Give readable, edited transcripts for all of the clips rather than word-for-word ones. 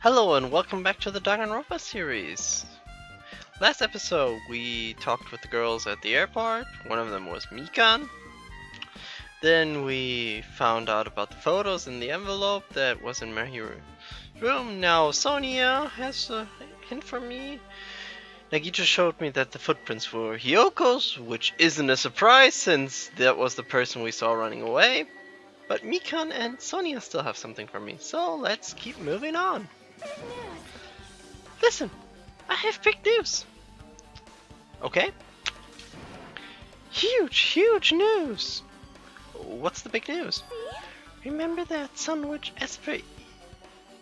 Hello and welcome back to the Danganronpa series. Last episode we talked with the girls at the airport. One of them was Mikan. Then we found out about the photos in the envelope that was in Mahiru's room. Now Sonia has a hint for me. Nagito showed me that the footprints were Hyoko's, which isn't a surprise since that was the person we saw running away. But Mikan and Sonia still have something for me, so let's keep moving on. Listen, I have big news. Okay? Huge news. What's the big news? Remember that sandwich Esper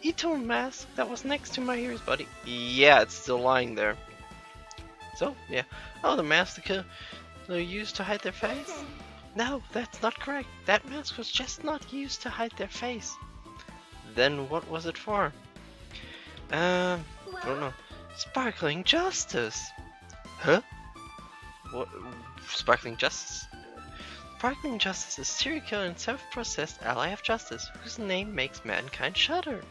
Ito mask that was next to Mahiru's body? Yeah, it's still lying there. So, yeah. Oh, the mask the killer used to hide their face? No, that's not correct. That mask was just not used to hide their face. Then what was it for? I don't know. Sparkling Justice. Huh? What? Sparkling Justice? Sparkling Justice is a serial killer and self-processed ally of justice, whose name makes mankind shudder.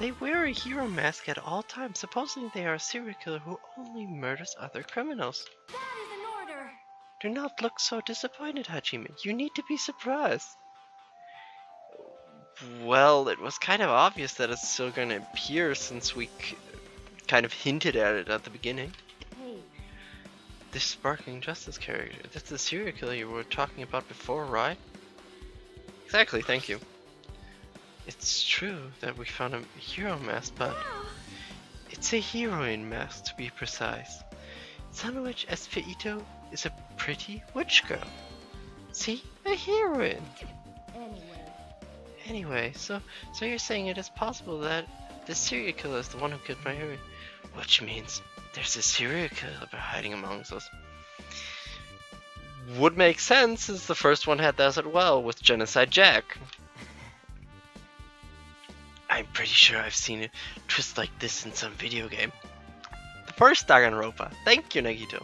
They wear a hero mask at all times. Supposedly they are a serial killer who only murders other criminals. That is an order. Do not look so disappointed, Hajime. You need to be surprised. Well, it was kind of obvious that it's still going to appear since we kind of hinted at it at the beginning. Hey, This Sparkling Justice character, that's the serial killer you were talking about before, right? Exactly, thank you. It's true that we found a hero mask, but it's a heroine mask to be precise. Sandwich Espeito is a pretty witch girl. See? A heroine! Anyway, so you're saying it is possible that the serial killer is the one who killed my hero, which means there's a serial killer hiding amongst us. Would make sense since the first one had that as well with Genocide Jack. I'm pretty sure I've seen a twist like this in some video game. The first Danganronpa. Thank you, Nagito.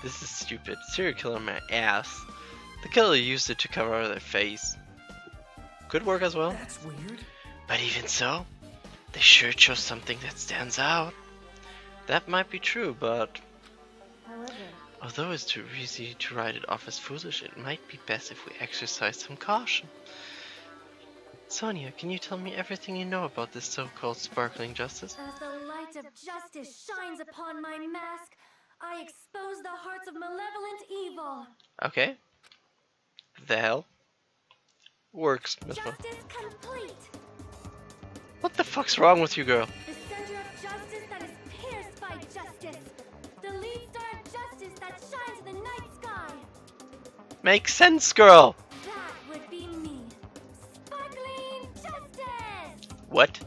This is stupid. Serial killer my ass. The killer used it to cover their face. Could work as well. That's weird. But even so, they sure chose something that stands out. That might be true, but however, although it's too easy to write it off as foolish, it might be best if we exercise some caution. Sonia, can you tell me everything you know about this so-called Sparkling Justice? as the light of justice shines upon my mask, I expose the hearts of malevolent evil. Okay. The hell? Works, Miss Mo. Justice complete. What the fuck's wrong with you, girl? The center of justice that is pierced by justice. The lead star of justice that shines in the night sky. Makes sense, girl! That would be me. Sparkling justice! What?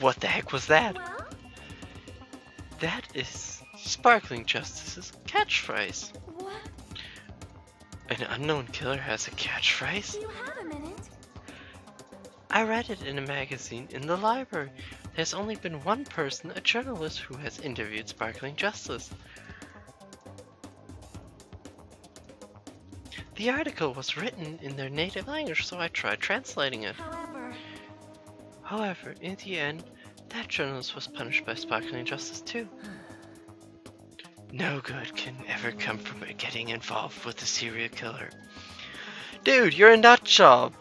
What the heck was that? Well, That is Sparkling Justice's catchphrase. what? An unknown killer has a catchphrase? Do you have a minute? I read it in a magazine in the library. There's only been one person, a journalist, who has interviewed Sparkling Justice. The article was written in their native language, so I tried translating it. However, in the end, that journalist was punished by Sparkling Justice too. No good can ever come from getting involved with a serial killer. Dude, you're a nut job.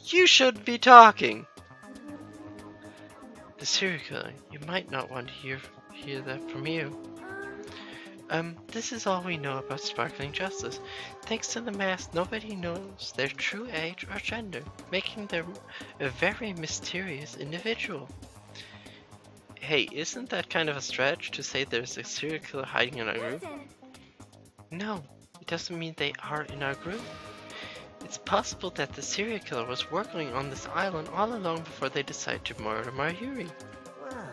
You should be talking. The serial killer, you might not want to hear that from you. This is all we know about Sparkling Justice. Thanks to the mask, nobody knows their true age or gender, making them a very mysterious individual. Hey, isn't that kind of a stretch to say there's a serial killer hiding in our group? Listen, No, it doesn't mean they are in our group. It's possible that the serial killer was working on this island all along before they decided to murder Mayuri. Wow.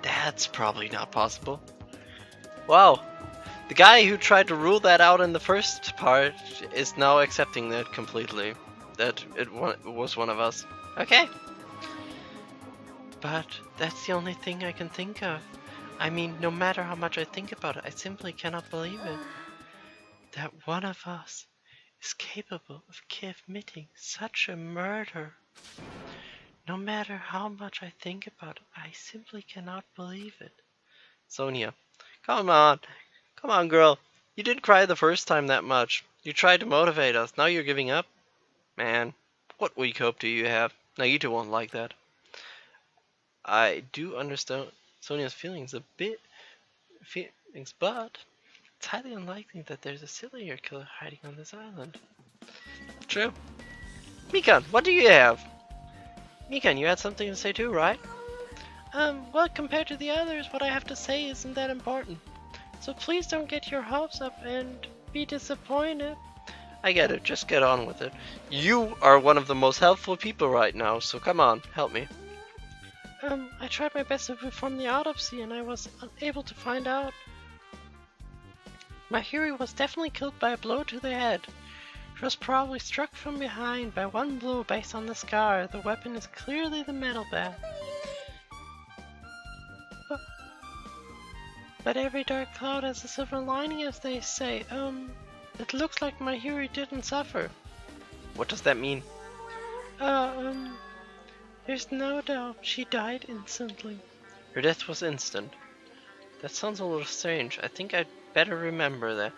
That's probably not possible. Wow, the guy who tried to rule that out in the first part is now accepting that completely. That it was one of us. Okay. But that's the only thing I can think of. I mean, no matter how much I think about it, I simply cannot believe it. That one of us is capable of committing such a murder. No matter how much I think about it, I simply cannot believe it. Sonia, come on. Come on, girl. You didn't cry the first time that much. You tried to motivate us. Now you're giving up? Man, what weak hope do you have? Now you two won't like that. I do understand Sonia's feelings a bit, but it's highly unlikely that there's a serial killer hiding on this island. True. Mikan, what do you have? Mikan, you had something to say too, right? Well, compared to the others, what I have to say isn't that important. So please don't get your hopes up and be disappointed. I get it, just get on with it. You are one of the most helpful people right now, so come on, help me. I tried my best to perform the autopsy and I was unable to find out. Mahiri was definitely killed by a blow to the head. She was probably struck from behind by one blow based on the scar. The weapon is clearly the metal bat. But every dark cloud has a silver lining, as they say. It looks like Mahiri didn't suffer. What does that mean? There's no doubt she died instantly. Her death was instant. That sounds a little strange. I think I'd better remember that.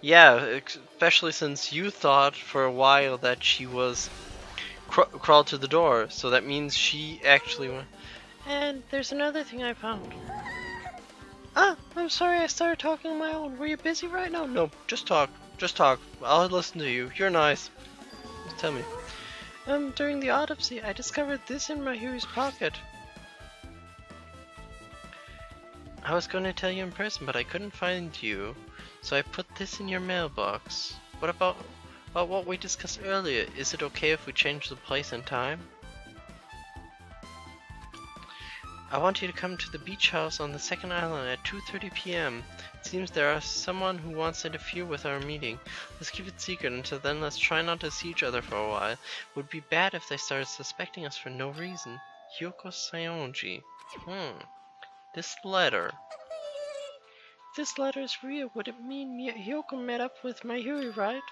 Yeah, especially since you thought for a while that she was crawled to the door. So that means she actually went. And there's another thing I found. Ah, I'm sorry I started talking on my own. Were you busy right now? No, just talk. Just talk. I'll listen to you. You're nice. Just tell me. During the autopsy, I discovered this in Mahiri's pocket. I was going to tell you in person, but I couldn't find you, so I put this in your mailbox. What about what we discussed earlier? Is it okay if we change the place and time? I want you to come to the beach house on the second island at 2:30 p.m. It seems there is someone who wants to interfere with our meeting. Let's keep it secret until then. Let's try not to see each other for a while. It would be bad if they started suspecting us for no reason. Hyoko Sayonji. This letter. If this letter is real, would it mean Hyoko met up with Mahiri, right?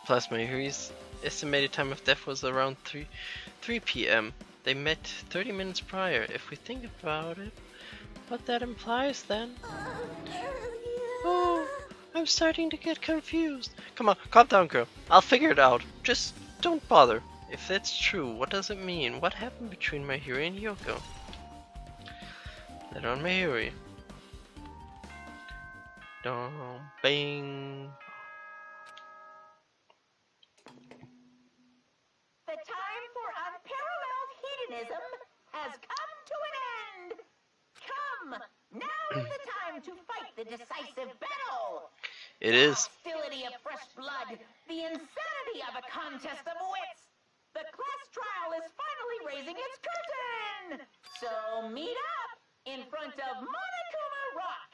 Plus, Mahiri's estimated time of death was around 3 p.m. They met 30 minutes prior. If we think about it, what that implies then? Oh, I'm starting to get confused. Come on, calm down, girl. I'll figure it out. Just don't bother. If that's true, what does it mean? What happened between Mahiri and Hyoko? Letter on Mahiri. Bing. The time for unparalleled hedonism has come to an end. Come, now is the time to fight the decisive battle. It is. The hostility of fresh blood, the insanity of a contest of wits. The class trial is finally raising its curtain. So meet up in front of Monokuma Rock.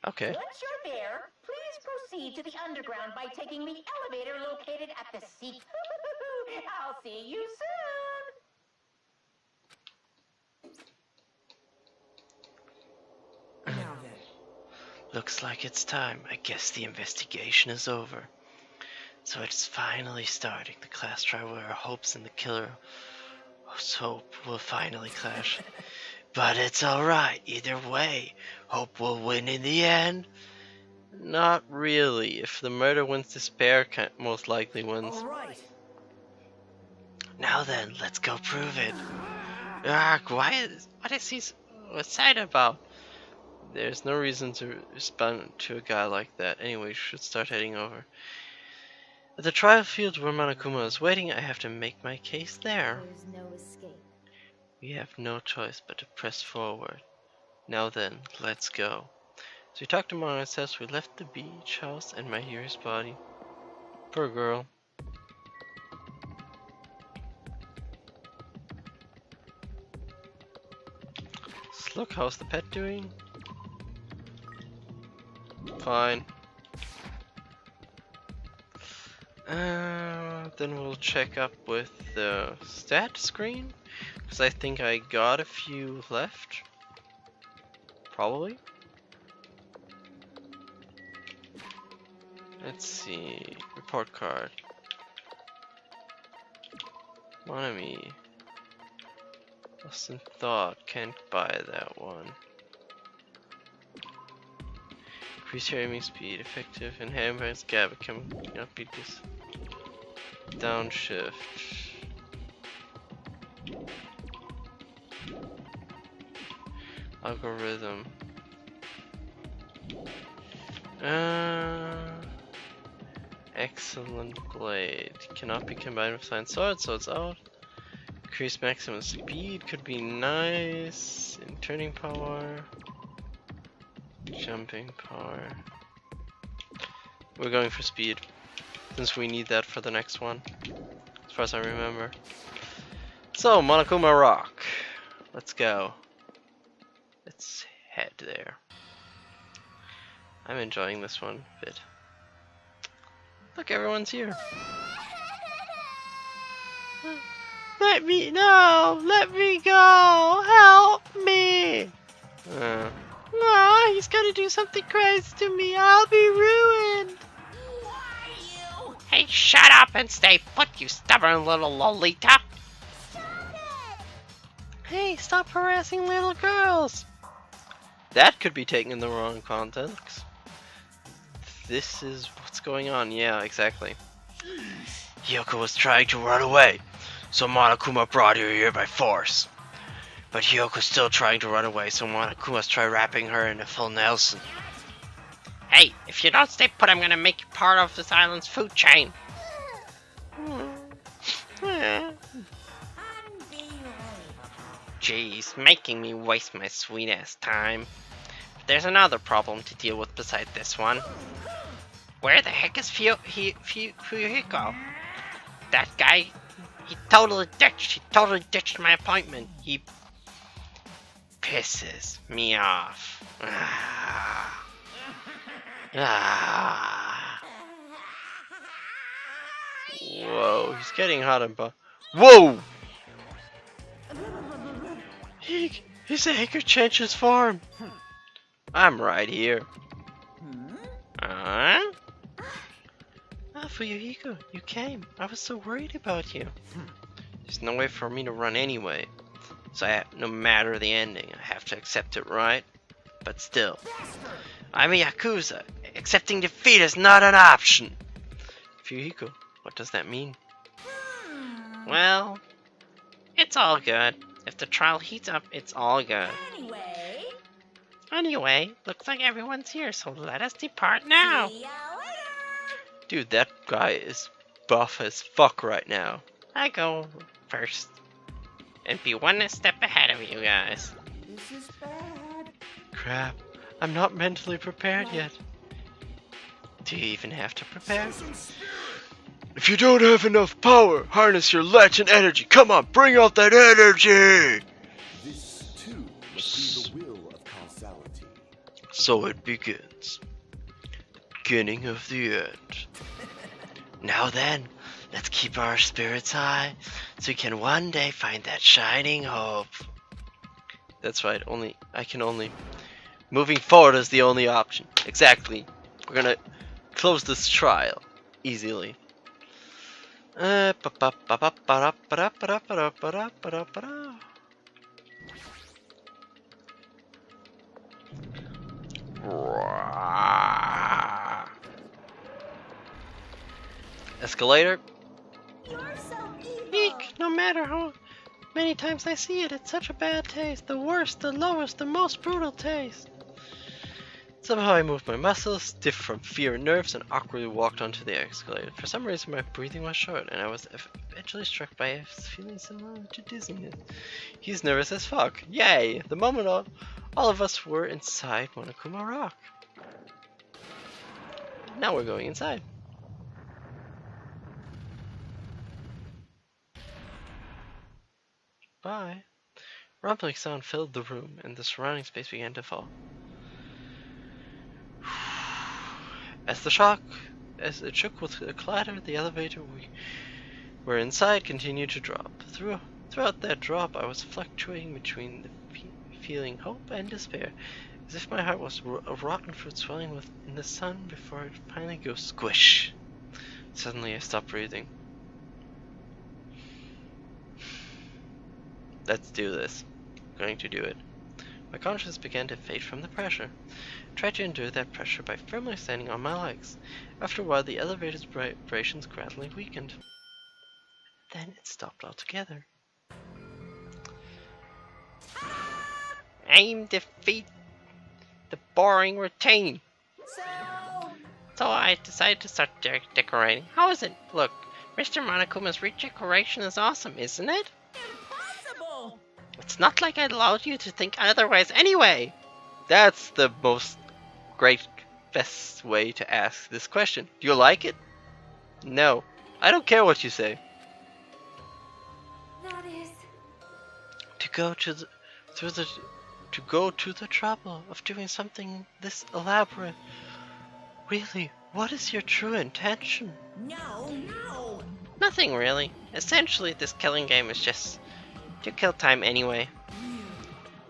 Okay. Once you're there, please proceed to the underground by taking the elevator located at the seat. I'll see you soon. Now then. Looks like it's time. I guess the investigation is over. So it's finally starting. The class trial where our hopes and the killer's hope will finally clash. But it's alright. Either way, hope will win in the end. Not really. If the murder wins, despair most likely wins. All right. Now then, let's go prove it. What is he so excited about? There's no reason to respond to a guy like that. Anyway, we should start heading over. At the trial field where Monokuma is waiting, I have to make my case there. There's no escape. We have no choice but to press forward. Now then, let's go. So we talked among ourselves, we left the beach house and Mahiri's body. Poor girl. Look, how's the pet doing? Fine. Then we'll check up with the stat screen, because I think I got a few left. Probably. Let's see. Report card. Mon ami. Lost in thought. Can't buy that one. Increase your aiming speed. Effective. And handbags gap. It cannot beat this. Downshift. Algorithm. Excellent blade. Cannot be combined with flying sword, so it's out. Increase maximum speed could be nice. And turning power. Jumping power. We're going for speed, since we need that for the next one, as far as I remember. So, Monokuma Rock. Let's go. Let's head there. I'm enjoying this one a bit. Look, everyone's here. Let me go, help me. He's gonna do something crazy to me, I'll be ruined. Why you? Hey, shut up and stay put, you stubborn little Lolita. Hey, stop harassing little girls. That could be taken in the wrong context. This is what's going on, yeah, exactly. Hyoko was trying to run away, so Monokuma brought her here by force. But Hyoko's still trying to run away, so Monokuma's try wrapping her in a full Nelson. Hey, if you don't stay put, I'm gonna make you part of this island's food chain. Jeez, making me waste my sweet ass time. There's another problem to deal with beside this one. Where the heck is Fuyuhiko? That guy, he totally ditched my appointment. He pisses me off. Whoa, he's getting hot and whoa! He's a Haker change his form. I'm right here. Fuyuhiko, you came. I was so worried about you. There's no way for me to run anyway. So no matter the ending, I have to accept it, right? But still, I'm a Yakuza. Accepting defeat is not an option. Fuyuhiko, what does that mean? Well, it's all good. If the trial heats up, it's all good. Anyway, looks like everyone's here, so let us depart now. See ya later. Dude, that guy is buff as fuck right now. I go first. And be one step ahead of you guys. This is bad. Crap, I'm not mentally prepared yet. Do you even have to prepare? If you don't have enough power, harness your legend energy. Come on, bring out that energy! This too must be the will of causality. So it begins. The beginning of the end. Now then, let's keep our spirits high, so we can one day find that shining hope. That's right, moving forward is the only option. Exactly. We're gonna close this trial easily. Escalator. You're so evil. Eek! No matter how many times I see it, it's such a bad taste. The worst, the lowest, the most brutal taste. Somehow I moved my muscles, stiff from fear and nerves, and awkwardly walked onto the escalator. For some reason my breathing was short, and I was eventually struck by a feeling similar to dizziness. He's nervous as fuck. Yay! The moment all of us were inside Monokuma Rock. Now we're going inside. Bye. Rumbling sound filled the room, and the surrounding space began to fall. As it shook with a clatter, the elevator we were inside continued to drop. Throughout that drop, I was fluctuating between the feeling hope and despair. As if my heart was a rotten fruit swelling in the sun before it finally goes squish. Suddenly I stopped breathing. Let's do this. I'm going to do it. My conscience began to fade from the pressure. I tried to endure that pressure by firmly standing on my legs. After a while, the elevator's vibrations gradually weakened. Then it stopped altogether. Aim, defeat, the boring routine. So I decided to start decorating. How is it? Look, Mr. Monokuma's redecoration is awesome, isn't it? Impossible! It's not like I allowed you to think otherwise anyway. That's the most best way to ask this question. Do you like it? No. I don't care what you say. That is... To go to the trouble of doing something this elaborate. Really, what is your true intention? No! Nothing really. Essentially, this killing game is just to kill time anyway.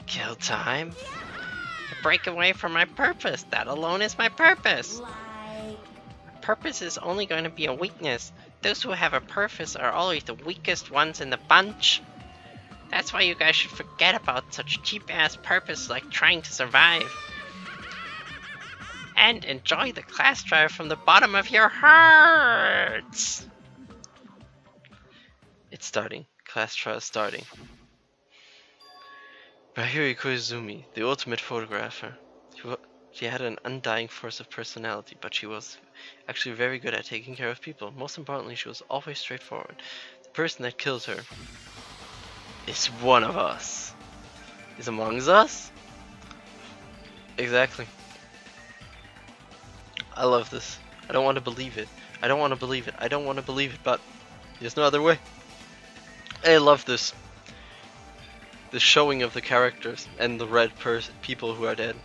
Kill time? To break away from my purpose. That alone is my purpose. My purpose is only going to be a weakness. Those who have a purpose are always the weakest ones in the bunch. That's why you guys should forget about such cheap-ass purpose like trying to survive. And enjoy the class drive from the bottom of your hearts! It's starting. Class trial starting. Bahiri Koizumi, the ultimate photographer. She had an undying force of personality, but she was actually very good at taking care of people. Most importantly, she was always straightforward. The person that kills her is one of us. Is amongst us? Exactly. I love this. I don't want to believe it. I don't want to believe it. I don't want to believe it, but there's no other way. I love this. The showing of the characters and the red people who are dead.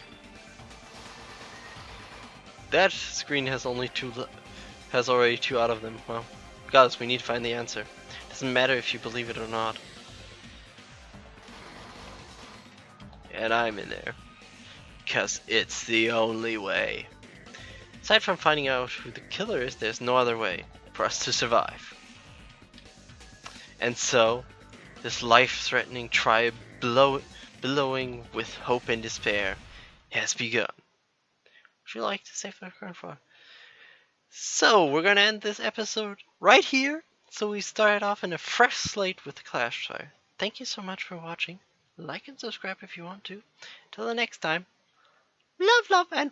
That screen has already two out of them. Well, guys, we need to find the answer. Doesn't matter if you believe it or not. And I'm in there. 'Cause it's the only way. Aside from finding out who the killer is, there's no other way for us to survive. And so, this life-threatening tribe billowing with hope and despair has begun. Would you like to say for? So, we're gonna end this episode right here. So we start off in a fresh slate with the Clash Tribe. Thank you so much for watching. Like and subscribe if you want to. Till the next time. Love, and